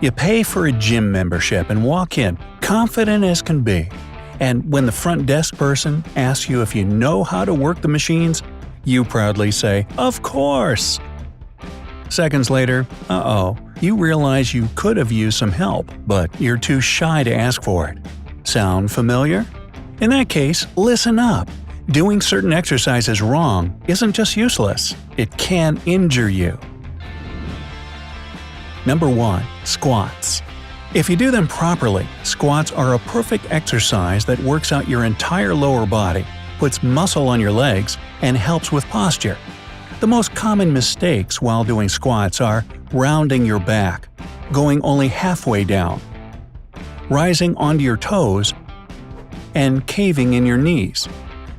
You pay for a gym membership and walk in, confident as can be. And when the front desk person asks you if you know how to work the machines, you proudly say, "Of course!" Seconds later, you realize you could have used some help, but you're too shy to ask for it. Sound familiar? In that case, listen up. Doing certain exercises wrong isn't just useless, it can injure you. Number 1. Squats. If you do them properly, squats are a perfect exercise that works out your entire lower body, puts muscle on your legs, and helps with posture. The most common mistakes while doing squats are rounding your back, going only halfway down, rising onto your toes, and caving in your knees.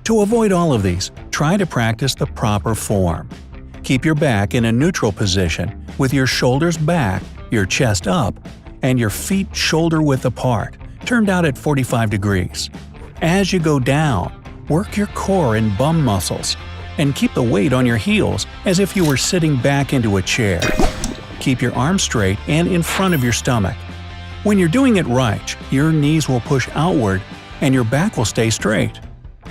To avoid all of these, try to practice the proper form. Keep your back in a neutral position, with your shoulders back, your chest up, and your feet shoulder-width apart, turned out at 45 degrees. As you go down, work your core and bum muscles, and keep the weight on your heels as if you were sitting back into a chair. Keep your arms straight and in front of your stomach. When you're doing it right, your knees will push outward and your back will stay straight.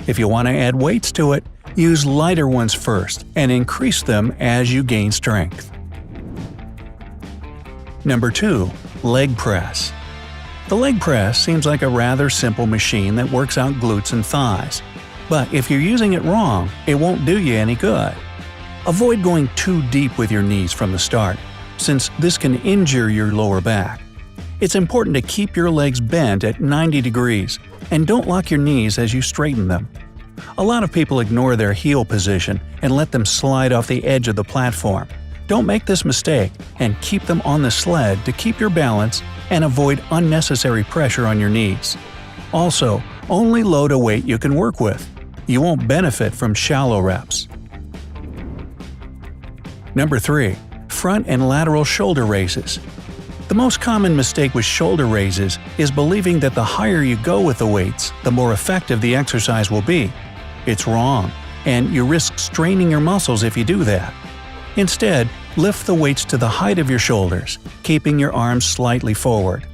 If you want to add weights to it, use lighter ones first and increase them as you gain strength. Number 2. Leg press. The leg press seems like a rather simple machine that works out glutes and thighs. But if you're using it wrong, it won't do you any good. Avoid going too deep with your knees from the start, since this can injure your lower back. It's important to keep your legs bent at 90 degrees, and don't lock your knees as you straighten them. A lot of people ignore their heel position and let them slide off the edge of the platform. Don't make this mistake, and keep them on the sled to keep your balance and avoid unnecessary pressure on your knees. Also, only load a weight you can work with. You won't benefit from shallow reps. Number 3. Front and lateral shoulder raises. The most common mistake with shoulder raises is believing that the higher you go with the weights, the more effective the exercise will be. It's wrong, and you risk straining your muscles if you do that. Instead, lift the weights to the height of your shoulders, keeping your arms slightly forward.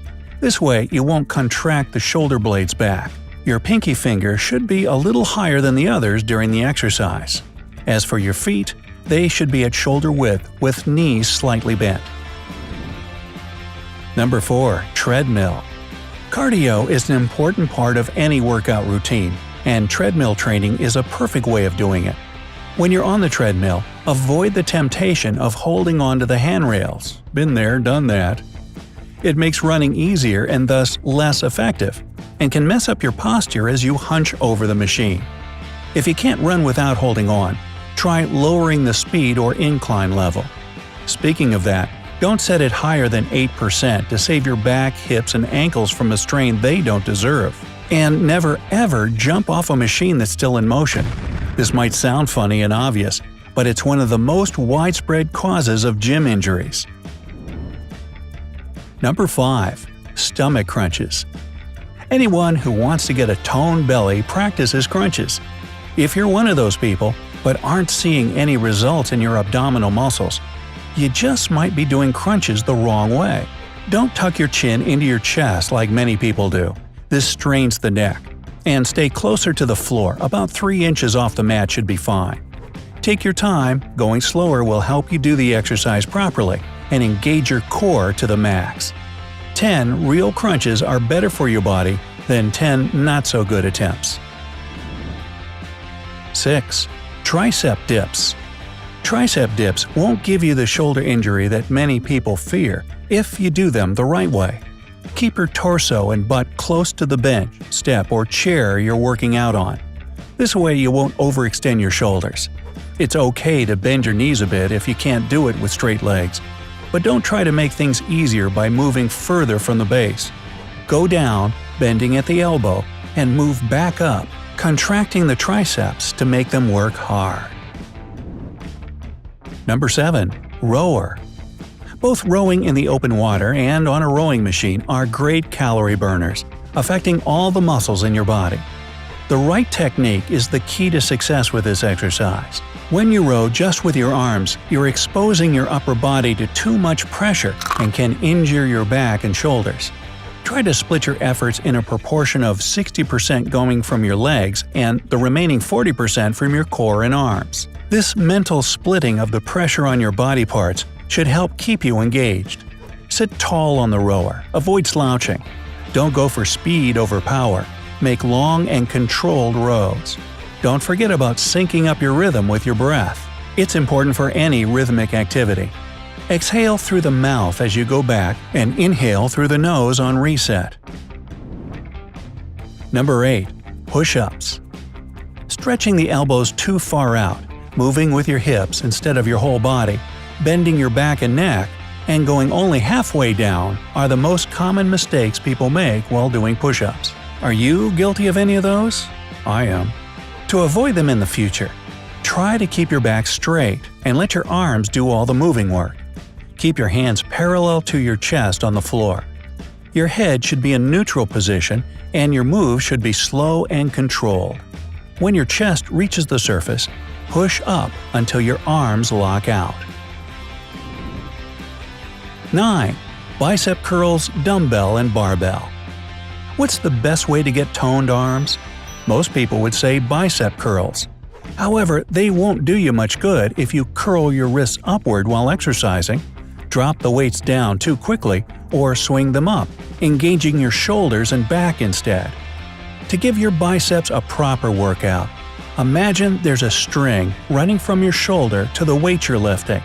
This way, you won't contract the shoulder blades back. Your pinky finger should be a little higher than the others during the exercise. As for your feet, they should be at shoulder width with knees slightly bent. Number 4. Treadmill. Cardio is an important part of any workout routine, and treadmill training is a perfect way of doing it. When you're on the treadmill, avoid the temptation of holding onto the handrails. Been there, done that. It makes running easier and thus less effective, and can mess up your posture as you hunch over the machine. If you can't run without holding on, try lowering the speed or incline level. Speaking of that, don't set it higher than 8% to save your back, hips, and ankles from a strain they don't deserve. And never ever jump off a machine that's still in motion. This might sound funny and obvious, but it's one of the most widespread causes of gym injuries. Number 5. Stomach crunches. Anyone who wants to get a toned belly practices crunches. If you're one of those people, but aren't seeing any results in your abdominal muscles, you just might be doing crunches the wrong way. Don't tuck your chin into your chest like many people do. This strains the neck. And stay closer to the floor, about 3 inches off the mat should be fine. Take your time, going slower will help you do the exercise properly and engage your core to the max. 10 real crunches are better for your body than 10 not-so-good attempts. 6. Tricep dips. Tricep dips won't give you the shoulder injury that many people fear if you do them the right way. Keep your torso and butt close to the bench, step, or chair you're working out on. This way you won't overextend your shoulders. It's okay to bend your knees a bit if you can't do it with straight legs, but don't try to make things easier by moving further from the base. Go down, bending at the elbow, and move back up, contracting the triceps to make them work hard. Number 7. Rower. Both rowing in the open water and on a rowing machine are great calorie burners, affecting all the muscles in your body. The right technique is the key to success with this exercise. When you row just with your arms, you're exposing your upper body to too much pressure and can injure your back and shoulders. Try to split your efforts in a proportion of 60% going from your legs and the remaining 40% from your core and arms. This mental splitting of the pressure on your body parts should help keep you engaged. Sit tall on the rower, avoid slouching. Don't go for speed over power. Make long and controlled rows. Don't forget about syncing up your rhythm with your breath. It's important for any rhythmic activity. Exhale through the mouth as you go back and inhale through the nose on reset. Number 8. Push-ups. Stretching the elbows too far out, moving with your hips instead of your whole body, bending your back and neck, and going only halfway down are the most common mistakes people make while doing push-ups. Are you guilty of any of those? I am. To avoid them in the future, try to keep your back straight and let your arms do all the moving work. Keep your hands parallel to your chest on the floor. Your head should be in neutral position and your move should be slow and controlled. When your chest reaches the surface, push up until your arms lock out. 9. Bicep curls, dumbbell, and barbell. What's the best way to get toned arms? Most people would say bicep curls. However, they won't do you much good if you curl your wrists upward while exercising, drop the weights down too quickly, or swing them up, engaging your shoulders and back instead. To give your biceps a proper workout, imagine there's a string running from your shoulder to the weight you're lifting.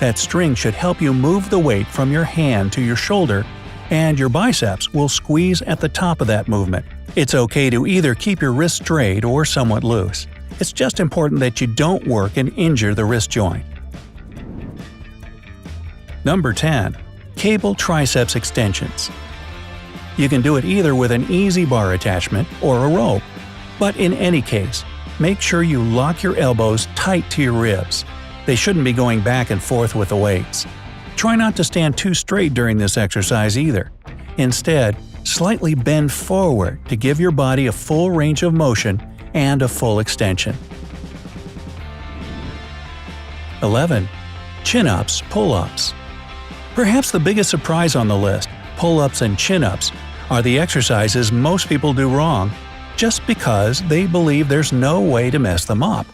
That string should help you move the weight from your hand to your shoulder, and your biceps will squeeze at the top of that movement. It's okay to either keep your wrist straight or somewhat loose. It's just important that you don't work and injure the wrist joint. Number 10. Cable triceps extensions. You can do it either with an easy bar attachment or a rope. But in any case, make sure you lock your elbows tight to your ribs. They shouldn't be going back and forth with the weights. Try not to stand too straight during this exercise either. Instead, slightly bend forward to give your body a full range of motion and a full extension. 11. Chin-ups, pull-ups. Perhaps the biggest surprise on the list, pull-ups and chin-ups, are the exercises most people do wrong just because they believe there's no way to mess them up.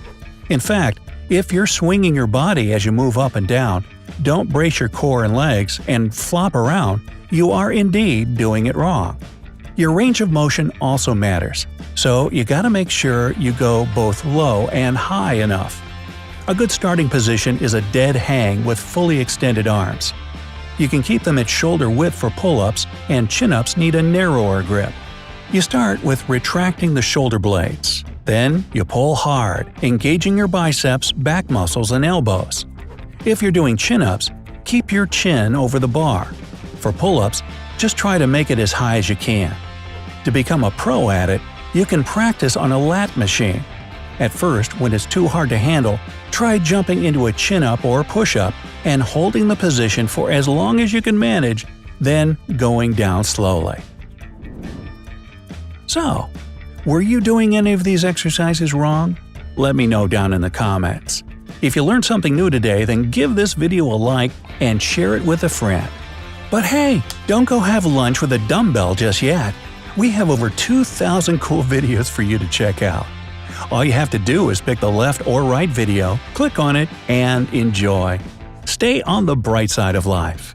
In fact, if you're swinging your body as you move up and down, don't brace your core and legs, and flop around, you are indeed doing it wrong. Your range of motion also matters, so you gotta make sure you go both low and high enough. A good starting position is a dead hang with fully extended arms. You can keep them at shoulder width for pull-ups, and chin-ups need a narrower grip. You start with retracting the shoulder blades. Then you pull hard, engaging your biceps, back muscles, and elbows. If you're doing chin-ups, keep your chin over the bar. For pull-ups, just try to make it as high as you can. To become a pro at it, you can practice on a lat machine. At first, when it's too hard to handle, try jumping into a chin-up or push-up and holding the position for as long as you can manage, then going down slowly. So, were you doing any of these exercises wrong? Let me know down in the comments. If you learned something new today, then give this video a like and share it with a friend. But hey, don't go have lunch with a dumbbell just yet. We have over 2,000 cool videos for you to check out. All you have to do is pick the left or right video, click on it, and enjoy. Stay on the bright side of life.